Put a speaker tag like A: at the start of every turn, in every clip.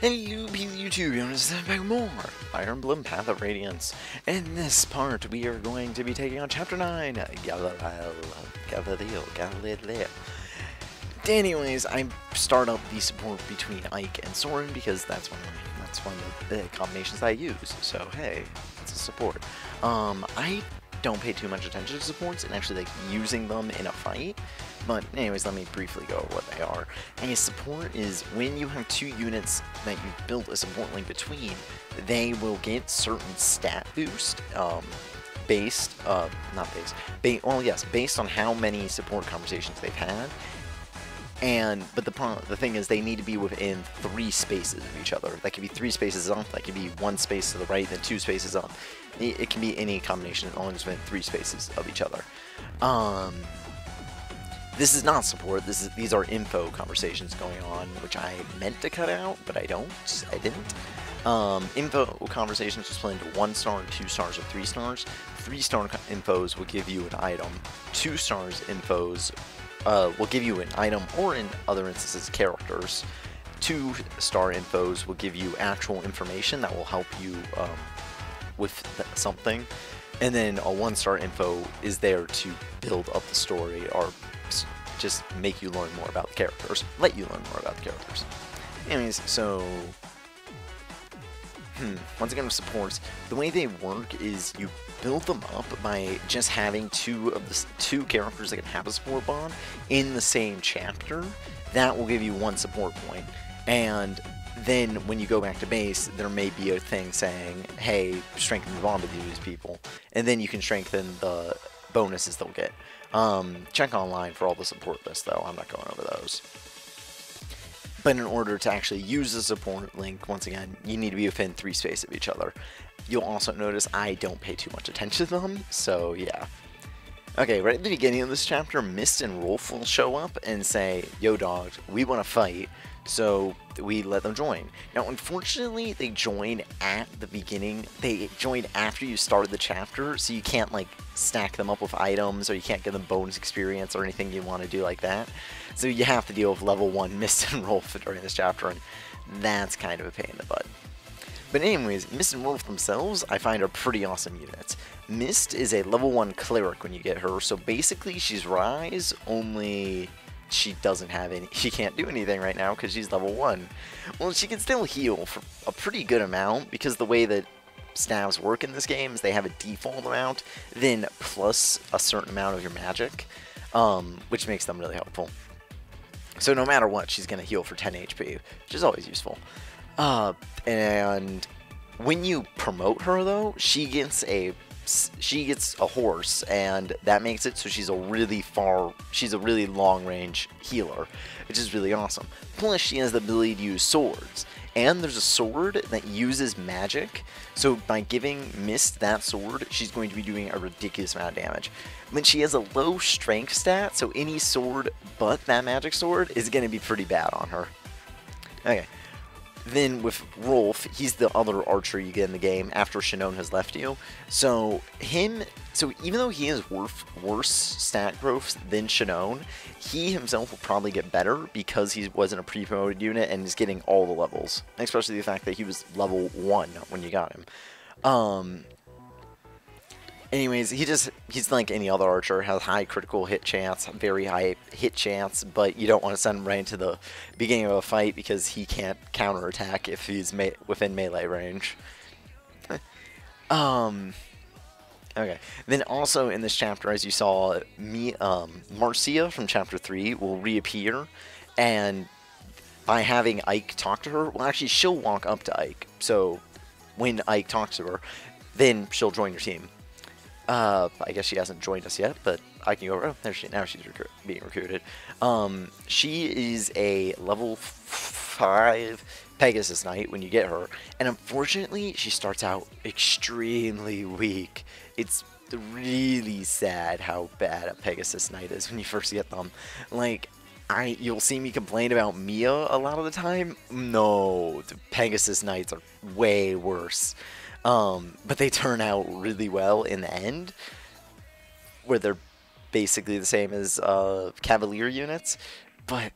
A: Hello YouTube, I'm just back with more Fire Emblem Path of Radiance. In this part, we are going to be taking on Chapter 9, Gallia. Anyways, I start up the support between Ike and Soren because that's one of the combinations I use. So hey, it's a support. I don't pay too much attention to supports and actually like using them in a fight. But anyways, let me briefly go over what they are. A support is when you have two units that you've built a support link between, they will get certain stat boost, based on how many support conversations they've had. But the thing is, they need to be within 3 spaces of each other. That could be 3 spaces up, that could be 1 space to the right, then 2 spaces up. It can be any combination as long as it's within 3 spaces of each other. This is not support, these are info conversations going on, which I meant to cut out, but I didn't. Info conversations are split into 1 star, 2 stars, or 3 stars. 3-star infos will give you an item. 2 stars infos will give you an item, or in other instances, characters. 2-star infos will give you actual information that will help you with something. And then a 1-star info is there to build up the story, or just make you learn more about the characters. Let you learn more about the characters. Anyways, so once again with supports, the way they work is you build them up by just having 2 characters that can have a support bond in the same chapter. That will give you 1 support point. And then when you go back to base, there may be a thing saying, hey, strengthen the bond with these people. And then you can strengthen the bonuses they'll get. Check online for all the support lists, though. I'm not going over those. But in order to actually use the support link, once again, you need to be within 3 spaces of each other. You'll also notice I don't pay too much attention to them, so yeah. Okay, right at the beginning of this chapter, Mist and Rolf will show up and say, yo dog, we want to fight, so we let them join. Now, unfortunately, they join at the beginning. They join after you started the chapter, so you can't, like, stack them up with items, or you can't give them bonus experience or anything you want to do like that. So you have to deal with level 1 Mist and Rolf during this chapter, and that's kind of a pain in the butt. But anyways, Mist and Rolf themselves, I find are pretty awesome units. Mist is a level 1 cleric when you get her, so basically she's Rise, only she doesn't have any, she can't do anything right now because she's level 1. Well, she can still heal for a pretty good amount, because the way that staves work in this game is they have a default amount, then plus a certain amount of your magic, which makes them really helpful. So no matter what, she's going to heal for 10 HP, which is always useful. And when you promote her, though, she gets a horse, and that makes it so she's a really long-range healer, which is really awesome. Plus, she has the ability to use swords, and there's a sword that uses magic, so by giving Mist that sword, she's going to be doing a ridiculous amount of damage. But she has a low strength stat, so any sword but that magic sword is going to be pretty bad on her. Okay. Then with Rolf, he's the other archer you get in the game after Shinon has left you. So even though he has worse stat growth than Shinon, he himself will probably get better because he wasn't a pre-promoted unit and is getting all the levels. Especially the fact that he was level 1 when you got him. Anyways, he's like any other archer, has high critical hit chance, very high hit chance, but you don't want to send him right into the beginning of a fight because he can't counterattack if he's within melee range. Okay. Then also in this chapter, as you saw, Marcia from chapter 3 will reappear, and by having Ike talk to her, well, actually she'll walk up to Ike. So when Ike talks to her, then she'll join your team. I guess she hasn't joined us yet, but I can go over. Oh, now she's being recruited. She is a level 5 Pegasus Knight when you get her, and unfortunately, she starts out extremely weak. It's really sad how bad a Pegasus Knight is when you first get them. Like, you'll see me complain about Mia a lot of the time. No, the Pegasus Knights are way worse. But they turn out really well in the end, where they're basically the same as Cavalier units. But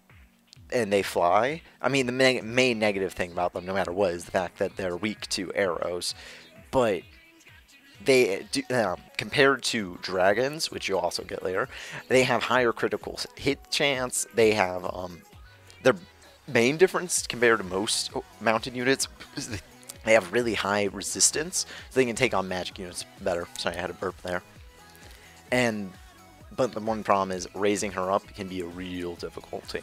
A: and they fly. I mean, the main negative thing about them, no matter what, is the fact that they're weak to arrows. But they do, compared to dragons, which you'll also get later, they have higher critical hit chance. They have their main difference compared to most mounted units is they have really high resistance, so they can take on magic units better. Sorry, I had a burp there. But the one problem is raising her up can be a real difficulty.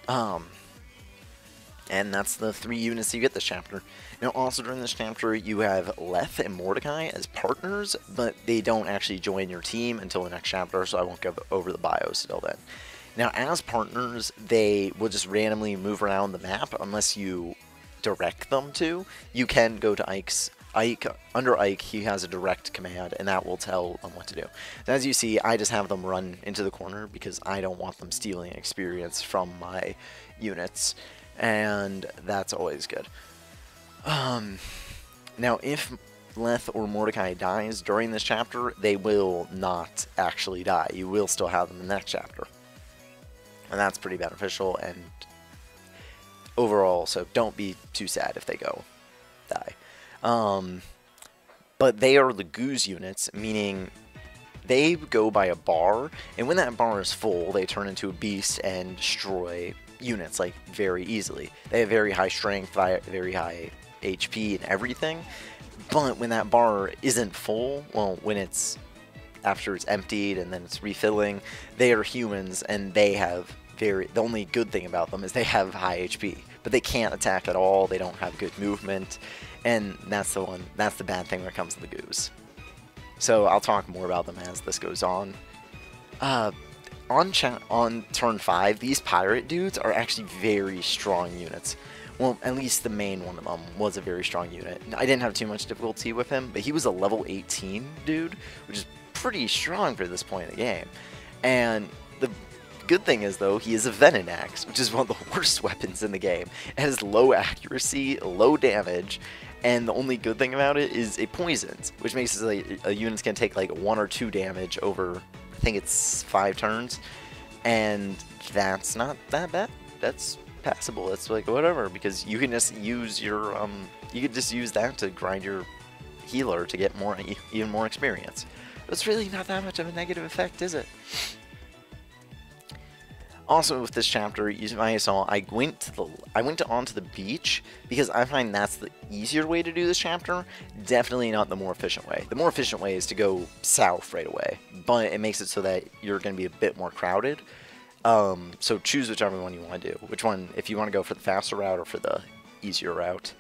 A: And that's the 3 units you get this chapter. Now, also during this chapter, you have Leth and Mordecai as partners, but they don't actually join your team until the next chapter, so I won't go over the bios till then. Now, as partners, they will just randomly move around the map unless you direct them to. You can go to under Ike, he has a direct command, and that will tell them what to do. And as you see, I just have them run into the corner because I don't want them stealing experience from my units, and that's always good. Now, if Leth or Mordecai dies during this chapter, they will not actually die. You will still have them in the next chapter. And that's pretty beneficial, and overall, so don't be too sad if they die. But they are the goose units, meaning they go by a bar, and when that bar is full, they turn into a beast and destroy units like very easily. They have very high strength, very high HP and everything, but when that bar isn't full, well, when it's after it's emptied and then it's refilling, they are humans, and they have the only good thing about them is they have high HP, but they can't attack at all. They don't have good movement, and that's the bad thing when it comes to the goose. So I'll talk more about them as this goes on. On turn 5, these pirate dudes are actually very strong units. Well, at least the main one of them was a very strong unit. I didn't have too much difficulty with him, but he was a level 18 dude, which is pretty strong for this point in the game. And the good thing is, though, he is a venom axe, which is one of the worst weapons in the game. It has low accuracy, low damage, and the only good thing about it is it poisons, which makes it like a unit's gonna take like 1 or 2 damage over, I think it's 5 turns, and that's not that bad. That's passable. That's like whatever, because you can just use your you could just use that to grind your healer to get even more experience. It's really not that much of a negative effect, is it? Also, with this chapter, you might have saw I went onto the beach because I find that's the easier way to do this chapter. Definitely not the more efficient way. The more efficient way is to go south right away, but it makes it so that you're going to be a bit more crowded. So choose whichever one you want to do. Which one, if you want to go for the faster route or for the easier route.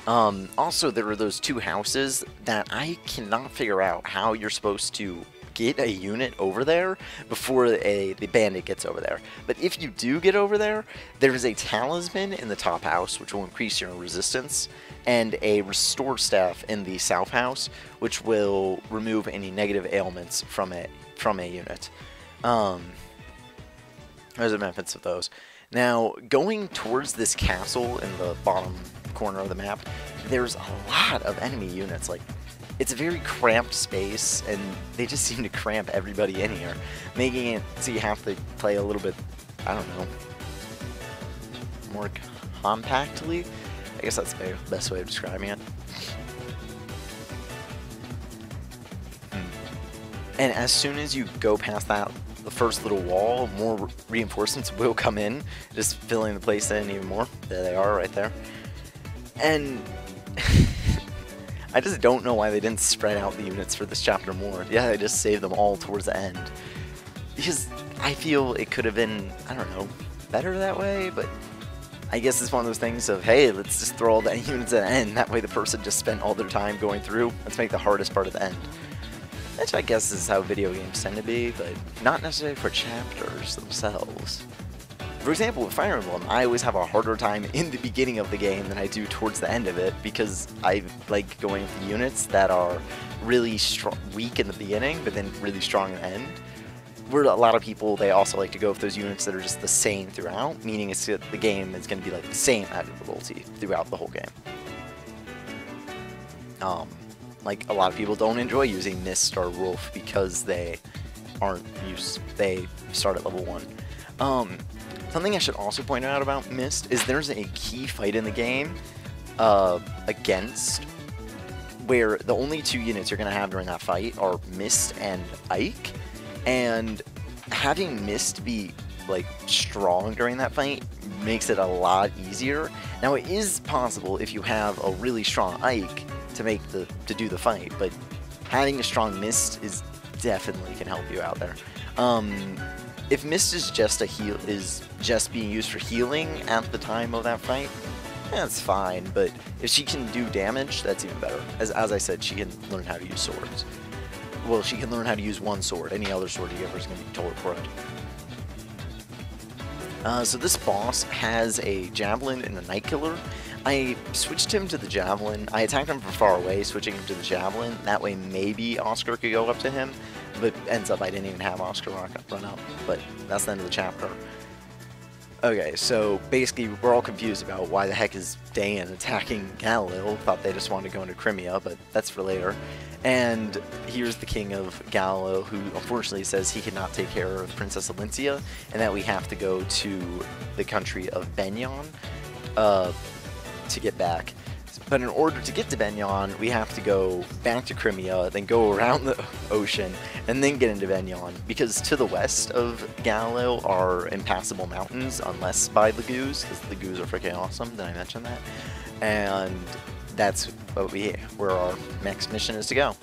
A: Also, there are those 2 houses that I cannot figure out how you're supposed to get a unit over there before the bandit gets over there. But if you do get over there, there is a talisman in the top house, which will increase your resistance, and a restore staff in the south house, which will remove any negative ailments from a unit. There's the benefits of those. Now, going towards this castle in the bottom corner of the map, there's a lot of enemy units. Like, it's a very cramped space, and they just seem to cramp everybody in here, making it so you have to play a little bit, I don't know, more compactly? I guess that's the best way of describing it. And as soon as you go past the first little wall, more reinforcements will come in, just filling the place in even more. There they are, right there. And I just don't know why they didn't spread out the units for this chapter more. Yeah, they just saved them all towards the end. Because I feel it could have been, I don't know, better that way, but I guess it's one of those things of, hey, let's just throw all the units at the end. That way the person just spent all their time going through. Let's make the hardest part at the end. Which I guess is how video games tend to be, but not necessarily for chapters themselves. For example, with Fire Emblem, I always have a harder time in the beginning of the game than I do towards the end of it, because I like going with units that are really weak in the beginning, but then really strong in the end. Where a lot of people, they also like to go with those units that are just the same throughout, meaning it's the game is going to be like the same difficulty throughout the whole game. Like, a lot of people don't enjoy using Mist or Rolf because they start at level 1. Something I should also point out about Mist is there's a key fight in the game against where the only 2 units you're going to have during that fight are Mist and Ike, and having Mist be like strong during that fight makes it a lot easier. Now it is possible if you have a really strong Ike to do the fight, but having a strong Mist is definitely can help you out there. If Mist is just being used for healing at the time of that fight, that's fine, but if she can do damage, that's even better. As I said, she can learn how to use swords. Well, she can learn how to use one sword. Any other sword you give her is going to be totally corrupt. So this boss has a Javelin and a Night Killer. I switched him to the Javelin. I attacked him from far away, switching him to the Javelin. That way maybe Oscar could go up to him, but ends up I didn't even have Oscar run up, but that's the end of the chapter. Okay, so basically we're all confused about why the heck is Dayan attacking Gallia. Thought they just wanted to go into Crimea, but that's for later. And here's the king of Gallia, who unfortunately says he cannot take care of Princess Alincia, and that we have to go to the country of Benyon to get back. But in order to get to Benyon, we have to go back to Crimea, then go around the ocean, and then get into Benyon. Because to the west of Gallia are impassable mountains, unless by Lagoos, because the Lagoos are freaking awesome. Did I mention that? And that's where our next mission is to go.